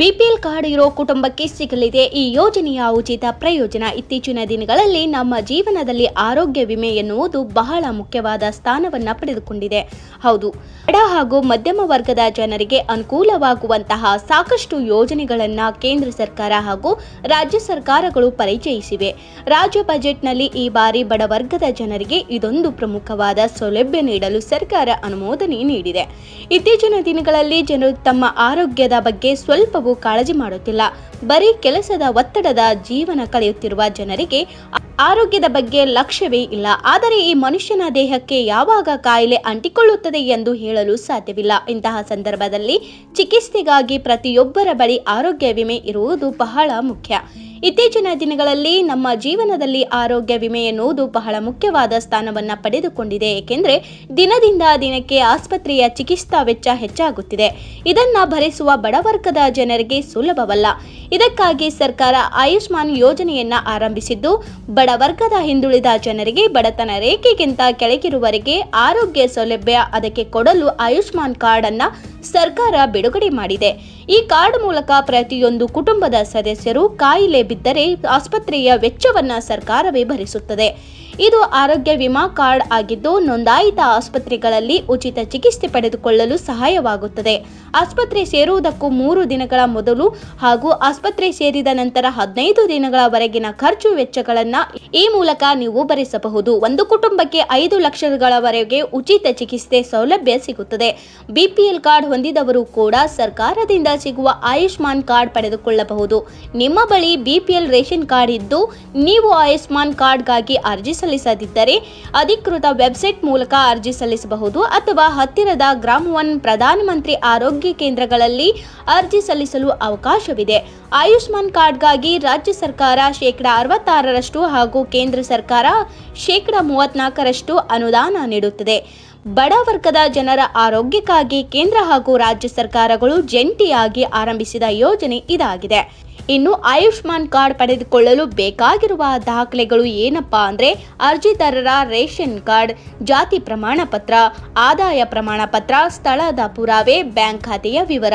BPL card ಇರೋ ಕುಟುಂಬಕ್ಕೆ ಸಿಗಲಿದೆ ಈ ಯೋಜನೆಯ ಉಚಿತ ಪ್ರಯೋಜನ. ಇತ್ತೀಚಿನ ದಿನಗಳಲ್ಲಿ ನಮ್ಮ ಜೀವನದಲ್ಲಿ ಆರೋಗ್ಯ ವಿಮೆ ಎನ್ನುವುದು ಬಹಳ ಮುಖ್ಯವಾದ ಸ್ಥಾನವನ್ನ ಪಡೆದುಕೊಂಡಿದೆ. ಹೌದು, ಬಡ ಹಾಗೂ ಮಧ್ಯಮ ವರ್ಗದ ಜನರಿಗೆ ಅನುಕೂಲವಾಗುವಂತಹ ಸಾಕಷ್ಟು ಯೋಜನೆಗಳನ್ನ ಕೇಂದ್ರ ಸರ್ಕಾರ ಹಾಗೂ ರಾಜ್ಯ ಸರ್ಕಾರಗಳು ಪರಿಚಯಿಸಿವೆ. ರಾಜ್ಯ ಬಜೆಟ್ನಲ್ಲಿ ಈ ಬಾರಿ ಬಡವರ್ಗದ ಜನರಿಗೆ ಇದೊಂದು ಪ್ರಮುಖವಾದ ಸೌಲಭ್ಯ ನೀಡಲು ಸರ್ಕಾರ ಅನುಮೋದನೆ ನೀಡಿದೆ. ಇತ್ತೀಚಿನ ದಿನಗಳಲ್ಲಿ ಜನರು ತಮ್ಮ ಆರೋಗ್ಯದ ಬಗ್ಗೆ ಸ್ವಲ್ಪವೂ ಕಾಳಜಿ ಮಾಡುತ್ತಿಲ್ಲ. ಬರೀ ಕೆಲಸದ ಒತ್ತಡದ ಜೀವನ ಕಳೆಯುತ್ತಿರುವ ಜನರಿಗೆ ಆರೋಗ್ಯದ ಬಗ್ಗೆ ಲಕ್ಷ್ಯವೇ ಇಲ್ಲ. ಆದರೆ ಈ ಮನುಷ್ಯನ ದೇಹಕ್ಕೆ ಯಾವಾಗ ಕಾಯಿಲೆ ಅಂಟಿಕೊಳ್ಳುತ್ತದೆ ಎಂದು ಹೇಳಲು ಸಾಧ್ಯವಿಲ್ಲ. ಇಂತಹ ಸಂದರ್ಭದಲ್ಲಿ ಚಿಕಿತ್ಸೆಗಾಗಿ ಪ್ರತಿಯೊಬ್ಬರ ಬಳಿ ಆರೋಗ್ಯ ವಿಮೆ ಇರುವುದು ಬಹಳ ಮುಖ್ಯ. ಇತ್ತೀಚಿನ ದಿನಗಳಲ್ಲಿ ನಮ್ಮ ಜೀವನದಲ್ಲಿ ಆರೋಗ್ಯ ವಿಮೆ ಎನ್ನುವುದು ಬಹಳ ಮುಖ್ಯವಾದ ಸ್ಥಾನವನ್ನ ಪಡೆದುಕೊಂಡಿದೆ. ಏಕೆಂದರೆ ದಿನದಿಂದ ದಿನಕ್ಕೆ ಆಸ್ಪತ್ರೆಯ ಚಿಕಿತ್ಸಾ ವೆಚ್ಚ ಹೆಚ್ಚಾಗುತ್ತಿದೆ. ಇದನ್ನ ಭರಿಸುವ ಬಡವರ್ಗದ ಜನರಿಗೆ ಸುಲಭವಲ್ಲ. ಇದಕ್ಕಾಗಿ ಸರ್ಕಾರ ಆಯುಷ್ಮಾನ್ ಯೋಜನೆಯನ್ನ ಆರಂಭಿಸಿದ್ದು, ಬಡವರ್ಗದ ಹಿಂದುಳಿದ ಜನರಿಗೆ ಬಡತನ ರೇಖೆಗಿಂತ ಕೆಳಗಿರುವವರಿಗೆ ಆರೋಗ್ಯ ಸೌಲಭ್ಯ ಅದಕ್ಕೆ ಕೊಡಲು ಆಯುಷ್ಮಾನ್ ಕಾರ್ಡ್ ಅನ್ನ ಸರ್ಕಾರ ಬಿಡುಗಡೆ ಮಾಡಿದೆ. ಈ ಕಾರ್ಡ್ ಮೂಲಕ ಪ್ರತಿಯೊಂದು ಕುಟುಂಬದ ಸದಸ್ಯರು ಕಾಯಿಲೆ ಬಿದ್ದರೆ ಆಸ್ಪತ್ರೆಯ ವೆಚ್ಚವನ್ನ ಸರ್ಕಾರವೇ ಭರಿಸುತ್ತದೆ. ಇದು ಆರೋಗ್ಯ ವಿಮಾ ಕಾರ್ಡ್ ಆಗಿದ್ದು, ನೋಂದಾಯಿತ ಆಸ್ಪತ್ರೆಗಳಲ್ಲಿ ಉಚಿತ ಚಿಕಿತ್ಸೆ ಪಡೆದುಕೊಳ್ಳಲು ಸಹಾಯವಾಗುತ್ತದೆ. ಆಸ್ಪತ್ರೆ ಸೇರುವುದಕ್ಕೂ 3 ದಿನಗಳ ಮೊದಲು ಹಾಗೂ ಆಸ್ಪತ್ರೆ ಸೇರಿದ ನಂತರ 15 ದಿನಗಳವರೆಗಿನ ಖರ್ಚು ವೆಚ್ಚಗಳನ್ನು ಈ ಮೂಲಕ ನೀವು ಭರಿಸಬಹುದು. ಒಂದು ಕುಟುಂಬಕ್ಕೆ 5 ಲಕ್ಷಗಳವರೆಗೆ ಉಚಿತ ಚಿಕಿತ್ಸೆ ಸೌಲಭ್ಯ ಸಿಗುತ್ತದೆ. ಬಿಪಿಎಲ್ ಕಾರ್ಡ್ ಹೊಂದಿದವರು ಕೂಡ ಸರ್ಕಾರದಿಂದ ಸಿಗುವ ಆಯುಷ್ಮಾನ್ ಕಾರ್ಡ್ ಪಡೆದುಕೊಳ್ಳಬಹುದು. ನಿಮ್ಮ ಬಳಿ ಬಿಪಿಎಲ್ ರೇಷನ್ ಕಾರ್ಡ್ ಇದ್ದು ನೀವು ಆಯುಷ್ಮಾನ್ ಕಾರ್ಡ್ಗಾಗಿ ಅರ್ಜಿ ಸಲ್ಲಿಸದಿದ್ದರೆ ಅಧಿಕೃತ ವೆಬ್ಸೈಟ್ ಮೂಲಕ ಅರ್ಜಿ ಸಲ್ಲಿಸಬಹುದು ಅಥವಾ ಹತ್ತಿರದ ಗ್ರಾಮ 1 ಪ್ರಧಾನಮಂತ್ರಿ ಆರೋಗ್ಯ ಕೇಂದ್ರಗಳಲ್ಲಿ ಅರ್ಜಿ ಸಲ್ಲಿಸಲು ಅವಕಾಶವಿದೆ. ಆಯುಷ್ಮಾನ್ ಕಾರ್ಡ್ಗಾಗಿ ರಾಜ್ಯ ಸರ್ಕಾರ 66% ಹಾಗೂ ಕೇಂದ್ರ ಸರ್ಕಾರ 34% ಅನುದಾನ ನೀಡುತ್ತದೆ. ಬಡ ವರ್ಗದ ಜನರ ಆರೋಗ್ಯಕ್ಕಾಗಿ ಕೇಂದ್ರ ಹಾಗೂ ರಾಜ್ಯ ಸರ್ಕಾರಗಳು ಜಂಟಿಯಾಗಿ ಆರಂಭಿಸಿದ ಯೋಜನೆ ಇದಾಗಿದೆ. ಇನ್ನು ಆಯುಷ್ಮಾನ್ ಕಾರ್ಡ್ ಪಡೆದುಕೊಳ್ಳಲು ಬೇಕಾಗಿರುವ ದಾಖಲೆಗಳು ಏನಪ್ಪಾ ಅಂದ್ರೆ ಅರ್ಜಿದಾರರ ರೇಷನ್ ಕಾರ್ಡ್, ಜಾತಿ ಪ್ರಮಾಣ ಪತ್ರ, ಆದಾಯ ಪ್ರಮಾಣ ಪತ್ರ, ಸ್ಥಳದ ಪುರಾವೆ, ಬ್ಯಾಂಕ್ ಖಾತೆಯ ವಿವರ.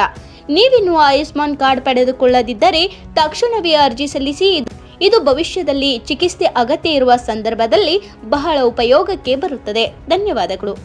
ನೀವಿನ್ನು ಆಯುಷ್ಮಾನ್ ಕಾರ್ಡ್ ಪಡೆದುಕೊಳ್ಳದಿದ್ದರೆ ತಕ್ಷಣವೇ ಅರ್ಜಿ ಸಲ್ಲಿಸಿ. ಇದು ಭವಿಷ್ಯದಲ್ಲಿ ಚಿಕಿತ್ಸೆ ಅಗತ್ಯ ಇರುವ ಸಂದರ್ಭದಲ್ಲಿ ಬಹಳ ಉಪಯೋಗಕ್ಕೆ ಬರುತ್ತದೆ. ಧನ್ಯವಾದಗಳು.